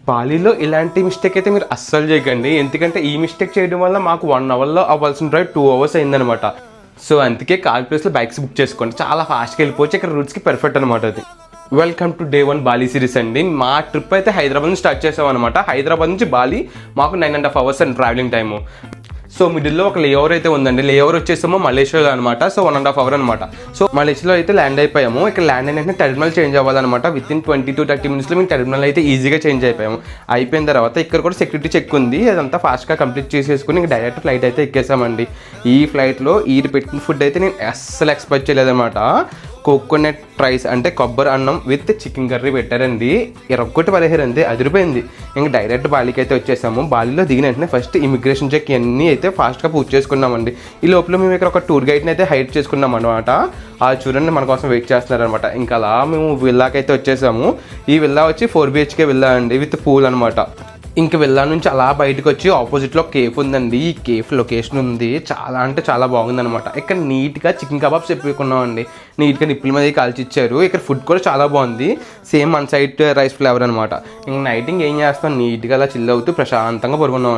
బాలీలో ఇలాంటి మిస్టేక్ అయితే మీరు అస్సలు చేయకండి. ఎందుకంటే ఈ మిస్టేక్ చేయడం వల్ల మాకు 1 అవర్లో అవ్వాల్సిన డ్రైవ్ 2 అవర్స్ అయిందనమాట. సో అందుకే కార్ ప్లేస్లో బైక్స్ బుక్ చేసుకోండి, చాలా ఫాస్ట్గా వెళ్ళిపోవచ్చు. ఇక్కడ రూట్స్కి పర్ఫెక్ట్ అనమాట అది. Welcome to day 1 Bali series అండి. మా ట్రిప్ అయితే హైదరాబాద్ నుంచి స్టార్ట్ చేసాం అనమాట. హైదరాబాద్ నుంచి బాలీ మాకు 9.5 అవర్స్ అండి ట్రావెలింగ్ టైము. సో మిడిల్లో ఒక లేఓవర్ అయితే ఉందండి. లేఓవర్ వచ్చేసామో మలేషియాలో అనమాట. సో 1.5 అవర్ అనమాట. సో మలేషియాలో అయితే ల్యాండ్ అయిపోయాము. ఇక్కడ ల్యాండ్ అయిన టెర్మినల్ చేంజ్ అవ్వాలన్నమాట. వితిన్ 20 to 30 మినిట్స్లో మేము టెర్మినల్ అయితే ఈజీగా చేంజ్ అయిపోయాము. అయిపోయిన తర్వాత ఇక్కడ కూడా సెక్యూరిటీ చెక్ ఉంది, అదంతా ఫాస్ట్గా కంప్లీట్ చేసేసుకుని ఇంకా డైరెక్ట్ ఫ్లైట్ అయితే ఎక్కేసామండి. ఈ ఫ్లైట్లో పెట్టిన ఫుడ్ అయితే నేను అస్సలు ఎక్స్పెక్ట్ చేయలేదన్నమాట. కోకోనట్ రైస్ అంటే కొబ్బరి అన్నం విత్ చికెన్ కర్రీ పెట్టారండి. 21 అంతే, అదిరిపోయింది. ఇంకా డైరెక్ట్ బాలీకి అయితే వచ్చేసాము. బాలీలో దిగిన వెంటనే ఫస్ట్ ఇమిగ్రేషన్ చెక్ ఇవన్నీ అయితే ఫాస్ట్గా పూర్తి చేసుకున్నామండి. ఈ లోపల మేము ఇక్కడ ఒక టూర్ గైడ్ని అయితే హైర్ చేసుకున్నాం అనమాట. ఆ చూడండి మన కోసం వెయిట్ చేస్తున్నారనమాట. ఇంకా అలా మేము విల్లాకైతే వచ్చేసాము. ఈ విల్లా వచ్చి 4 BHK విల్లా అండి, విత్ పూల్ అనమాట. ఇంక విల్లా నుంచి అలా బయటకు వచ్చి ఆపోజిట్లో కేఫ్ ఉందండి. ఈ కేఫ్ లొకేషన్ ఉంది, చాలా అంటే చాలా బాగుందనమాట. ఇక్కడ నీట్గా చికెన్ కబాబ్స్ చెప్పుకున్నామండి. నీట్గా నిప్పుల మీద కాల్చి ఇచ్చారు. ఇక్కడ ఫుడ్ కూడా చాలా బాగుంది, same one side rice flavour అనమాట. ఇంక నైటింగ్ ఏం చేస్తాం, నీట్గా అలా చిల్ అవుతూ ప్రశాంతంగా పడుకున్నాం.